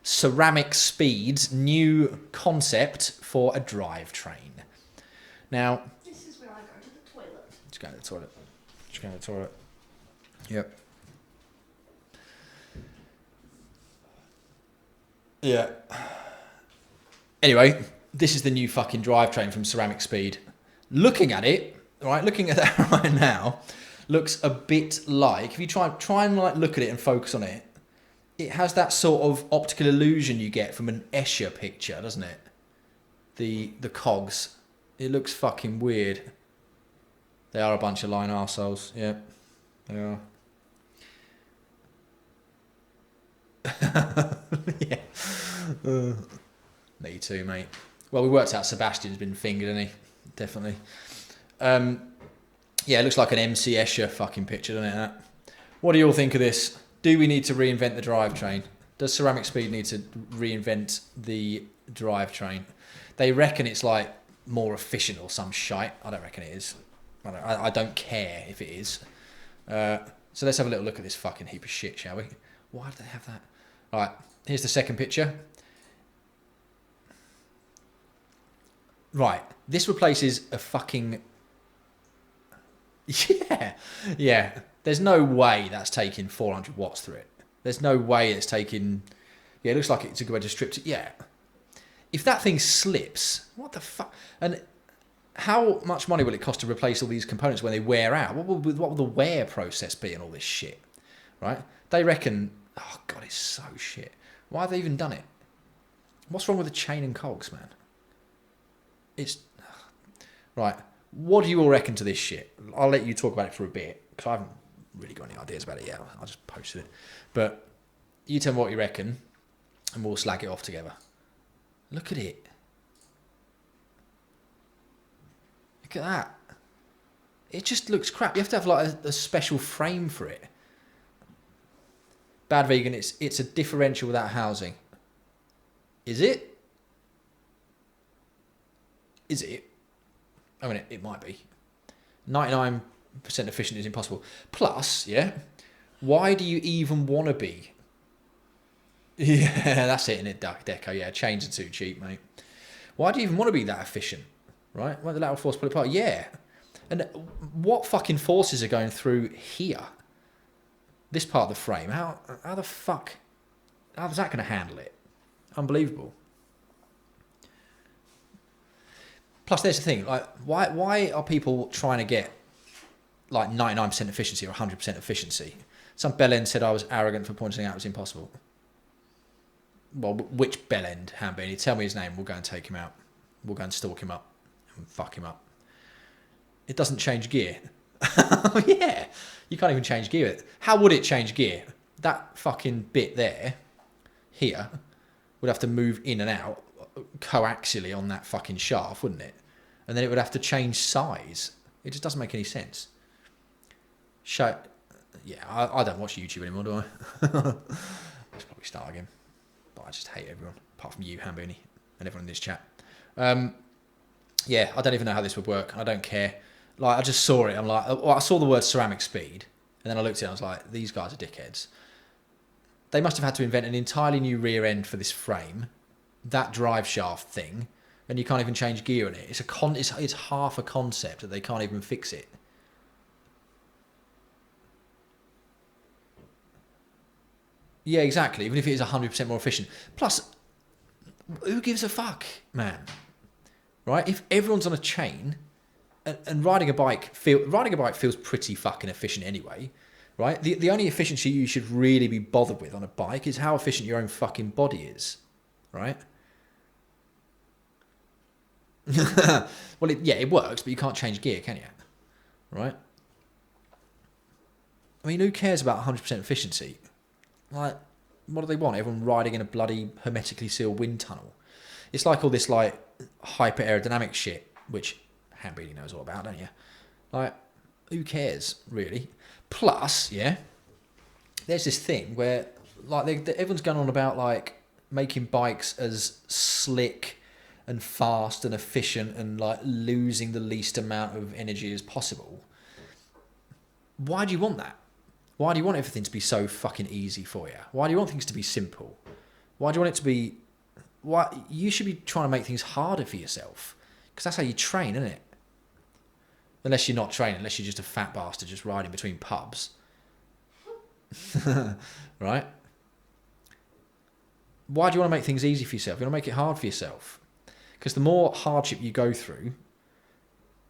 Ceramic Speed's new concept for a drivetrain.
Now,
This is where I go to the toilet.
just go to the toilet. Just go to the toilet. Yep. Yeah. Anyway, this is the new fucking drivetrain from Ceramic Speed. Looking at it, right, looking at that right now, looks a bit like, if you try and like look at it and focus on it, it has that sort of optical illusion you get from an Escher picture, doesn't it? The cogs. It looks fucking weird. They are a bunch of lying arseholes. Yeah, they are. Yeah. Me too, mate. Well, we worked out Sebastian's been fingered, hasn't he? Definitely. Yeah, it looks like an MC Escher fucking picture, doesn't it? That? What do you all think of this? Do we need to reinvent the drivetrain? Does Ceramic Speed need to reinvent the drivetrain? They reckon it's like more efficient or some shite. I don't reckon it is. I don't care if it is. So let's have a little look at this fucking heap of shit, shall we? Why do they have that? All right, here's the second picture. Right, this replaces a fucking... Yeah. There's no way that's taking 400 watts through it. There's no way it's taking... Yeah, it looks like it's a good way to strip it. Yeah. If that thing slips, what the fuck? And how much money will it cost to replace all these components when they wear out? What will the wear process be and all this shit? Right? They reckon... Oh, God, it's so shit. Why have they even done it? What's wrong with the chain and cogs, man? It's... Right. What do you all reckon to this shit? I'll let you talk about it for a bit, because I haven't really got any ideas about it yet. I just posted it. But you tell me what you reckon, and we'll slag it off together. Look at it. Look at that. It just looks crap. You have to have like a special frame for it. Bad Vegan, it's a differential without housing. Is it? Is it? I mean, it might be. 99% efficient is impossible. Plus, yeah, why do you even want to be? Yeah, that's it in it, Deco. Yeah, chains are too cheap, mate. Why do you even want to be that efficient? Right? Why the lateral force pull it apart? Yeah. And what fucking forces are going through here? This part of the frame. How the fuck? How's that going to handle it? Unbelievable. Plus, there's the thing. Like, why are people trying to get like 99% efficiency or 100% efficiency? Some bellend said I was arrogant for pointing out it was impossible. Well, which bellend, Hambeanie? Tell me his name. We'll go and take him out. We'll go and stalk him up and fuck him up. It doesn't change gear. Yeah, you can't even change gear. How would it change gear? That fucking bit there, here, would have to move in and out coaxially on that fucking shaft, wouldn't it? And then it would have to change size. It just doesn't make any sense. Yeah, I don't watch YouTube anymore, do I? I should probably start again. But I just hate everyone, apart from you, Hamboony, and everyone in this chat. Yeah, I don't even know how this would work. I don't care. Like, I just saw it. I'm like, well, I saw the word Ceramic Speed, and then I looked at it and I was like, these guys are dickheads. They must have had to invent an entirely new rear end for this frame, that drive shaft thing, and you can't even change gear in it. It's half a concept that they can't even fix it. Yeah, exactly. Even if it is 100% more efficient. Plus, who gives a fuck, man? Right? If everyone's on a chain, and riding a bike feels pretty fucking efficient anyway, right? The only efficiency you should really be bothered with on a bike is how efficient your own fucking body is, right? Well, it works, but you can't change gear, can you? Right? I mean, who cares about 100% efficiency? Like, what do they want? Everyone riding in a bloody hermetically sealed wind tunnel. It's like all this like hyper aerodynamic shit, which Hambeanie knows all about, don't you? Like, who cares, really? Plus, yeah, there's this thing where like everyone's going on about like making bikes as slick and fast and efficient and like losing the least amount of energy as possible. Why do you want that? Why do you want everything to be so fucking easy for you? Why do you want things to be simple? Why do you want it to be... You should be trying to make things harder for yourself. Because that's how you train, isn't it? Unless you're not training, unless you're just a fat bastard just riding between pubs. Right? Why do you want to make things easy for yourself? You want to make it hard for yourself. Because the more hardship you go through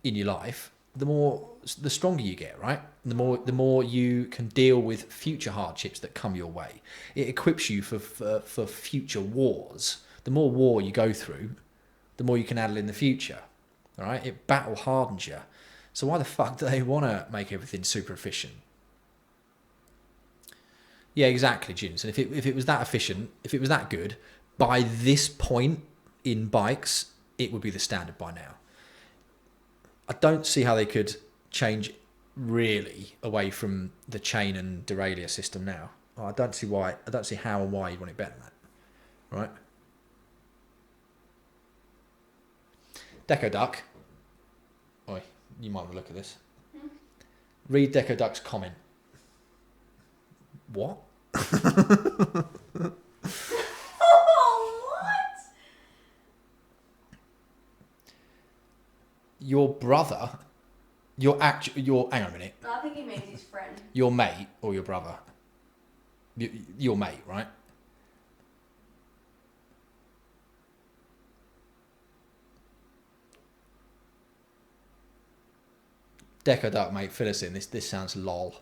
in your life, the stronger you get, right? The more you can deal with future hardships that come your way. It equips you for future wars. The more war you go through, the more you can handle in the future. All right? It battle hardens you. So why the fuck do they want to make everything super efficient? Yeah, exactly, Jins. And if it was that efficient, if it was that good, by this point in bikes, it would be the standard by now. I don't see how they could change really away from the chain and derailleur system now. I don't see why. I don't see how and why you'd want it better than that. Right? Deco Duck. Oi, you might want to look at this. Read Deco Duck's comment. What?
Oh, what?
Your brother, hang on a minute.
No, I think he means his friend.
Your mate or your brother? Your mate, right? Deco Duck, mate, fill us in. This sounds lol.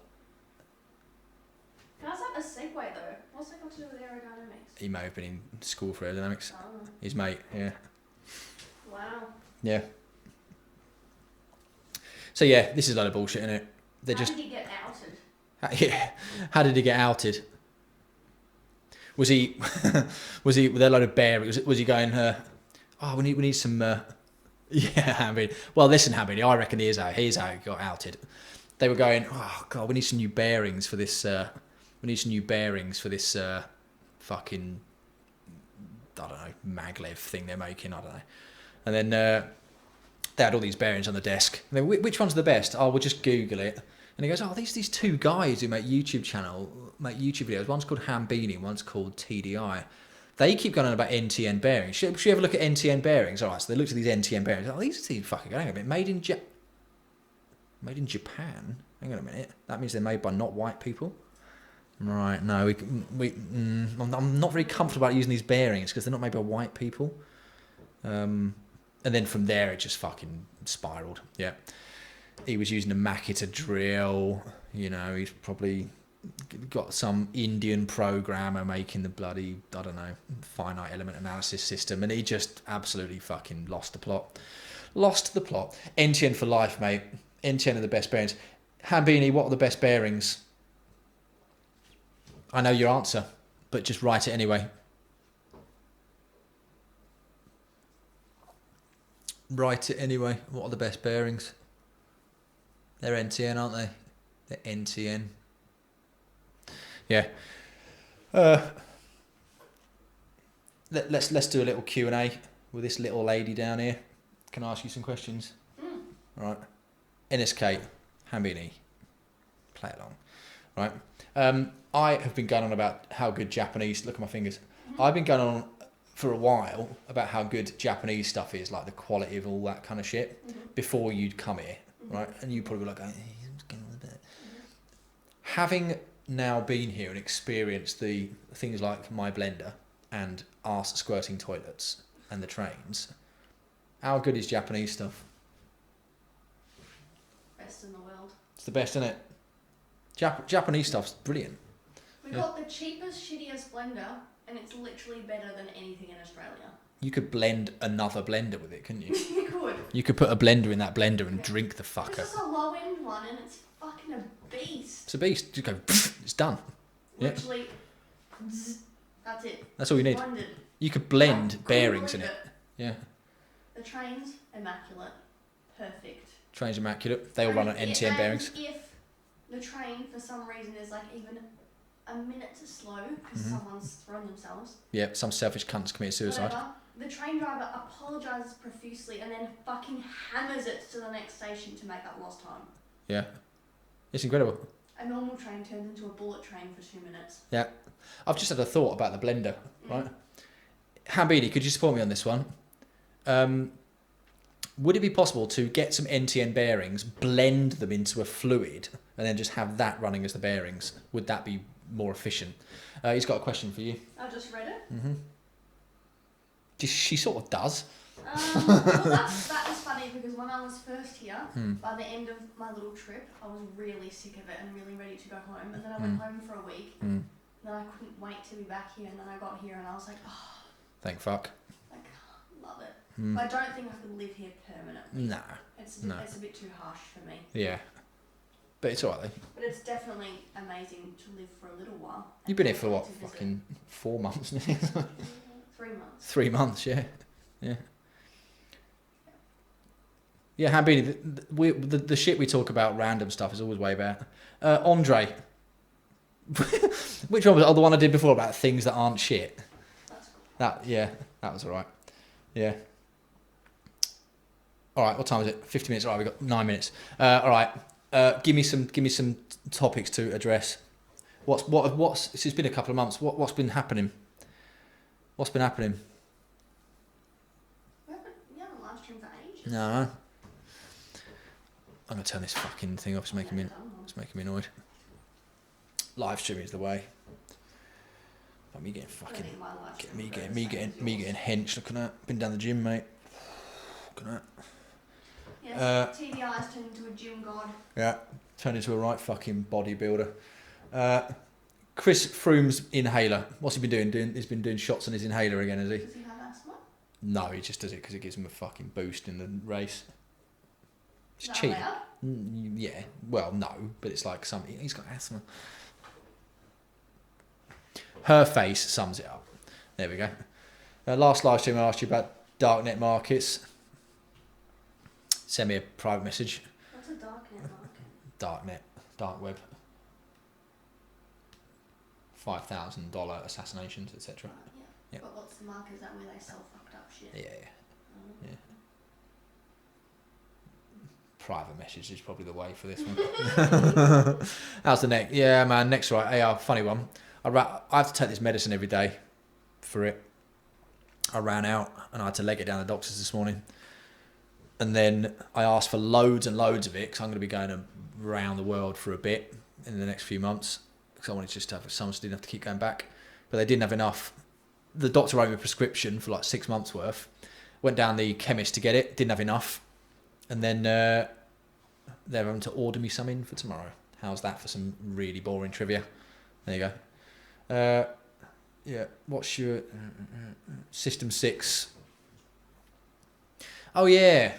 Can I just have a segue though? What's that got to do with aerodynamics?
He may have been in school for aerodynamics.
Oh,
His mate, yeah.
wow.
Yeah. So yeah, this is a load of bullshit, isn't it? They're
How
just
did he get outed?
yeah. How did he get outed? Was he with a load of bearings? Was he going? We need some. Yeah, I mean, well, listen, Hammy, I reckon here's how he got outed. They were going, oh god, we need some new bearings for this. Fucking, I don't know, maglev thing they're making. I don't know. And then they had all these bearings on the desk. And then, which one's the best? Oh, we'll just Google it. And he goes, oh, these two guys who make YouTube videos. One's called Hambini, and one's called TDI. They keep going on about NTN bearings. Should you ever look at NTN bearings? All right, so they looked at these NTN bearings. Oh, these are fucking going a bit. Made in Japan? Hang on a minute. That means they're made by not white people? Right, no. I'm not very comfortable about using these bearings because they're not made by white people. And then from there, it just fucking spiraled. Yeah. He was using a Makita drill. You know, he's probably got some Indian programmer making the bloody, I don't know, finite element analysis system, and he just absolutely fucking lost the plot. NTN for life, mate. NTN are the best bearings. Hambini, what are the best bearings? I know your answer, but just write it anyway. Write it anyway. What are the best bearings? They're NTN, aren't they? They're NTN. Yeah. Let's do a little Q&A with this little lady down here. Can I ask you some questions? All right. NSK, Hambini, play along. Right. I have been going on about how good Japanese. Look at my fingers. I've been going on for a while about how good Japanese stuff is, like the quality of all that kind of shit, before you'd come here, right? And you probably were like, hey, he's getting on a bit. Having now been here and experienced the things like my blender and arse squirting toilets and the trains, how good is Japanese stuff?
Best in the world.
It's the best, isn't it? Japanese stuff's brilliant.
We got the cheapest, shittiest blender, and it's literally better than anything in Australia.
You could blend another blender with it, couldn't you?
You could.
You could put a blender in that blender and drink the
It's
fucker.
just a low end one, and it's fucking a beast.
It's a beast. Just go, it's done. Yeah.
Literally, zzz, that's it.
That's all you need.
Blended.
You could blend
Couldn't
bearings in
believe
it. Yeah.
The train's immaculate. Perfect.
Train's immaculate. They all run on
And
NTN bearings.
If the train, for some reason, is like even a minute too slow because someone's thrown themselves,
Yeah, some selfish cunt's committed suicide.
whatever, the train driver apologises profusely and then fucking hammers it to the next station to make up lost time.
Yeah. It's incredible.
A normal train turns into a bullet train for 2 minutes.
Yeah. I've just had a thought about the blender, right? Hambini, could you support me on this one? Would it be possible to get some NTN bearings, blend them into a fluid, and then just have that running as the bearings? Would that be more efficient? He's got a question for you.
I just read it.
She sort of does.
Well, that was funny because when I was first here, by the end of my little trip, I was really sick of it and really ready to go home. And then I went home for a week. Then I couldn't wait to be back here. And then I got here and I was like, oh,
Thank fuck.
like, love it. But I don't think I could live here permanently.
Nah.
It's a bit too harsh for me.
Yeah. But it's alright though.
But it's definitely amazing to live for a little while.
You've been here for what? Fucking 4 months now?
3 months.
3 months, yeah. Yeah. Yeah, Hambini, the shit we talk about, random stuff, is always way better. Andre. Which one was it? Oh, the one I did before about things that aren't shit. That was alright. Yeah. Alright, what time is it? 50 minutes. Alright, we've got 9 minutes. Alright. Give me some topics to address. What's it's been a couple of months. What's been happening? What's been happening?
We haven't live streamed for ages.
No. I'm gonna turn this fucking thing off. It's making me annoyed. Live streaming is the way. But me getting fucking me getting hench. Looking at been down the gym, mate. Looking at.
Yes, TVI's turned into a gym god.
Yeah, turned into a right fucking bodybuilder. Chris Froome's inhaler. What's he been doing? He's been doing shots on his inhaler again, has he?
Does he have asthma?
No, he just does it because it gives him a fucking boost in the race. It's
Is that
cheap.
allowed?
Yeah, well, no, but it's like something. He's got asthma. Her face sums it up. There we go. Last live stream, I asked you about darknet markets. Send me a private message.
What's a darknet market?
Darknet, dark web. $5,000 assassinations, etc.
Right, yeah.
Yep.
But what's the market? Is that where they sell fucked up shit?
Yeah. Private message is probably the way for this one. How's the neck? Yeah, man, neck's right. Hey, funny one. I have to take this medicine every day for it. I ran out and I had to leg it down the doctor's this morning. And then I asked for loads and loads of it because I'm going to be going around the world for a bit in the next few months because I wanted just to have some, so I didn't have to keep going back. But they didn't have enough. The doctor wrote me a prescription for like 6 months worth. Went down the chemist to get it, didn't have enough. And then they're having to order me some in for tomorrow. How's that for some really boring trivia? There you go. Yeah, what's your System 6? Oh yeah,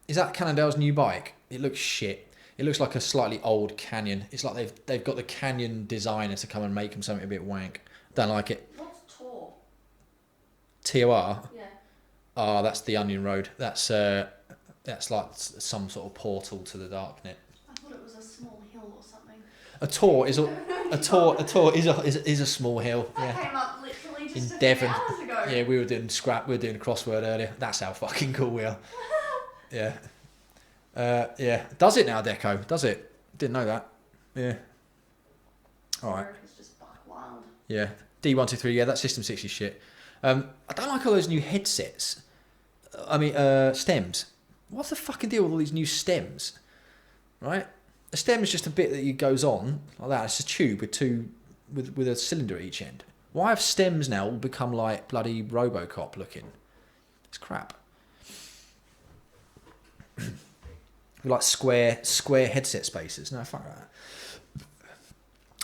is that Cannondale's new bike? It looks shit. It looks like a slightly old Canyon. It's like they've got the Canyon designer to come and make them something a bit wank. Don't like it.
What's Tor?
TOR?
Yeah.
Oh, that's the Onion Road. That's like some sort of portal to the darknet.
I thought it was a small hill or something.
A Tor is a small hill.
That
Yeah.
came up literally just
In
a
Devon.
few hours ago.
Yeah, we were doing a crossword earlier. That's how fucking cool we are. Yeah. Yeah. Does it now, Deco? Does it? Didn't know that. Yeah. All right.
America's just buck wild.
Yeah. D123. Yeah, that System 60 shit. I don't like all those new headsets. I mean, stems. What's the fucking deal with all these new stems? Right? A stem is just a bit that goes on like that. It's a tube with a cylinder at each end. Why have stems now all become like bloody RoboCop looking? It's crap. With like square headset spaces. No, fuck that.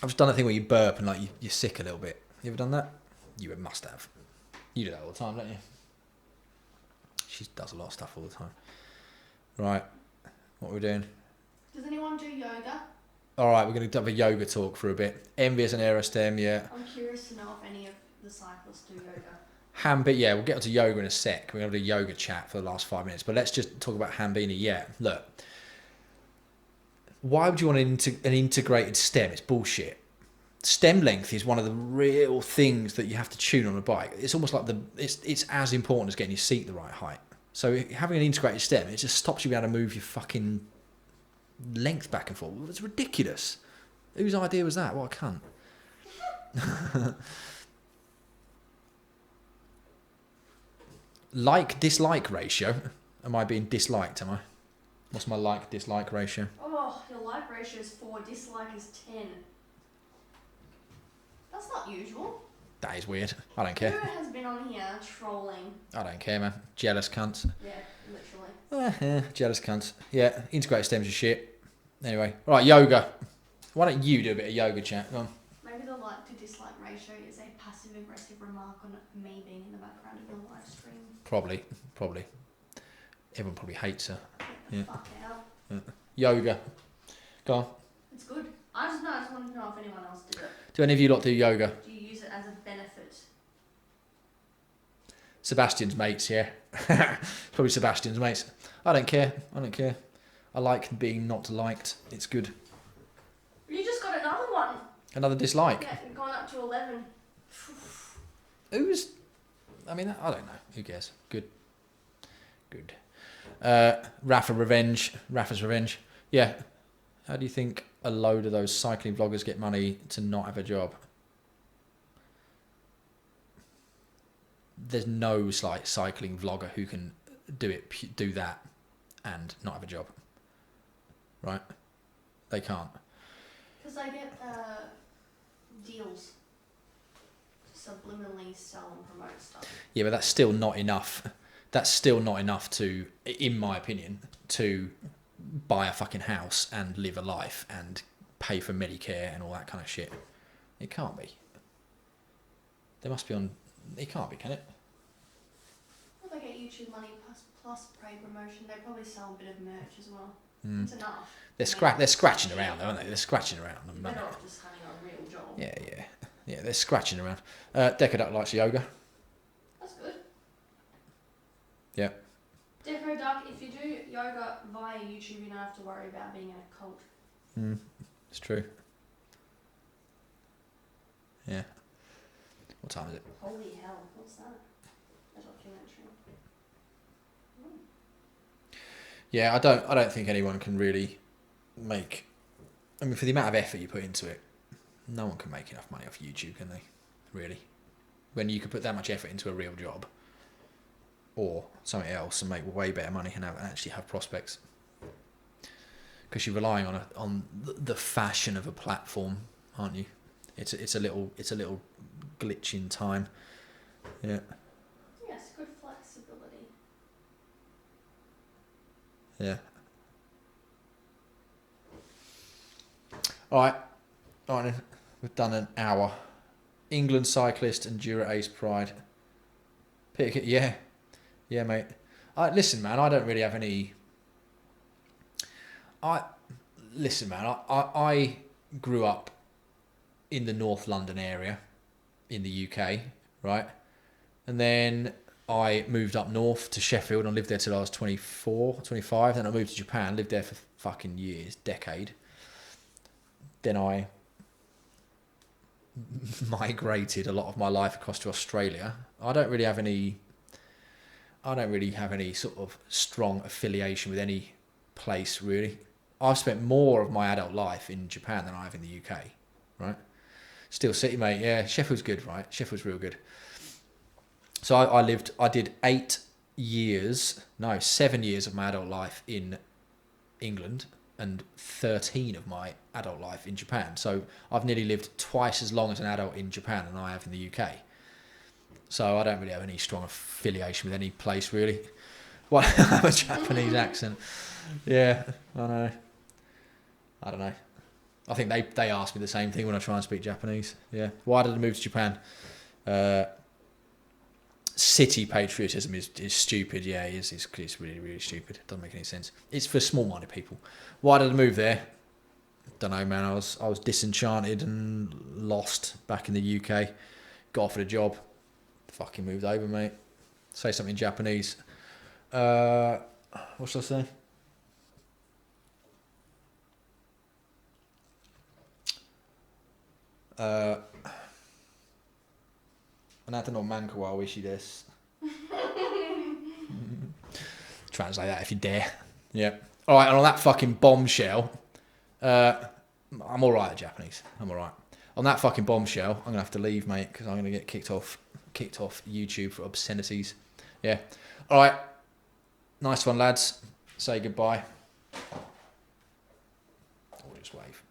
I've just done a thing where you burp and like you're sick a little bit. You ever done that? You must have. You do that all the time, don't you? She does a lot of stuff all the time. Right. What are we doing?
Does anyone do yoga?
All right, we're going to have a yoga talk for a bit. Envy as an aerostem, yeah.
I'm curious to know if any of the cyclists do yoga.
Hambini, yeah, we'll get onto yoga in a sec. We're going to have a yoga chat for the last 5 minutes. But let's just talk about Hambini. Yeah, look. Why would you want an integrated stem? It's bullshit. Stem length is one of the real things that you have to tune on a bike. It's almost like it's as important as getting your seat the right height. So having an integrated stem, it just stops you being able to move your fucking length back and forth. It's ridiculous. Whose idea was that? What a cunt. Like-dislike ratio.
Am I being disliked, am I? What's my like-dislike ratio?
Oh, your like ratio is 4, dislike is 10. That's not usual.
That is weird. I don't
Who
care.
has been on here trolling?
I don't care, man. Jealous cunts.
Yeah, literally.
Jealous cunts. Yeah, integrated stems are shit. Anyway, all right, yoga. Why don't you do a bit of yoga chat? Go on.
Maybe the like to dislike ratio is a passive aggressive remark on me being in the background of your live stream.
Probably. Everyone probably hates her.
Get the fuck out.
Yoga. Go on.
It's good. I just wanted to know if anyone else did it.
Do any of you lot do yoga?
Do you use it as a benefit?
Sebastian's mates, yeah. Probably Sebastian's mates. I don't care. I like being not liked. It's good.
You just got another one.
Another dislike.
Yeah, you're going up to 11.
I don't know. Who cares? Good. Rafa's Revenge. Yeah. How do you think a load of those cycling vloggers get money to not have a job? There's no cycling vlogger who can do that and not have a job. Right? They can't.
Because I get deals to subliminally sell and promote stuff.
Yeah, but that's still not enough. That's still not enough to, in my opinion, to buy a fucking house and live a life and pay for Medicare and all that kind of shit. It can't be. They must be on... It can't be, can it?
Well, they get YouTube money plus paid promotion. They probably sell a bit of merch as well.
Mm.
It's enough.
They're scratching around, though, aren't they? They're scratching around.
They're not just having a real job.
Yeah, they're scratching around. Decoduck likes yoga.
That's good.
Yeah.
Deco Duck, if you do yoga via YouTube, you don't have to worry about being in a cult.
It's true. Yeah. What time is it?
Holy hell, what's that? A documentary.
Yeah, I don't think anyone can really make... I mean, for the amount of effort you put into it, no one can make enough money off YouTube, can they? Really? When you could put that much effort into a real job or something else and make way better money and actually have prospects. Because you're relying on the fashion of a platform, aren't you? It's a little glitch in time. Yeah.
Yes, good flexibility.
Yeah. All right then. We've done an hour. England cyclist and Dura Ace Pride. Pick it, yeah, mate. Listen, man. I don't really have any. I grew up in the North London area, in the UK, right? And then I moved up north to Sheffield and lived there till I was 24, 25. Then I moved to Japan, lived there for fucking years, decade. Then I migrated a lot of my life across to Australia. I don't really have any sort of strong affiliation with any place, really. I've spent more of my adult life in Japan than I have in the UK, right? Still city, mate. Yeah, Sheffield's good, right? Sheffield's real good. So I did 7 years of my adult life in England and 13 of my adult life in Japan. So I've nearly lived twice as long as an adult in Japan than I have in the UK. So I don't really have any strong affiliation with any place, really. Well, I have a Japanese accent. Yeah, I know. I don't know. I think they ask me the same thing when I try and speak Japanese. Yeah. Why did I move to Japan? City patriotism is stupid. Yeah, it's really, really stupid. It doesn't make any sense. It's for small-minded people. Why did I move there? Don't know, man. I was disenchanted and lost back in the UK. Got offered a job. Fucking moved over, mate. Say something in Japanese. What should I say? Anata no manka wa oishi desu. Translate that if you dare. Yeah. All right, and on that fucking bombshell, I'm all right at Japanese. I'm all right. On that fucking bombshell, I'm gonna have to leave, mate, because I'm gonna get kicked off YouTube for obscenities. Yeah. All right. Nice one, lads. Say goodbye. Or just wave.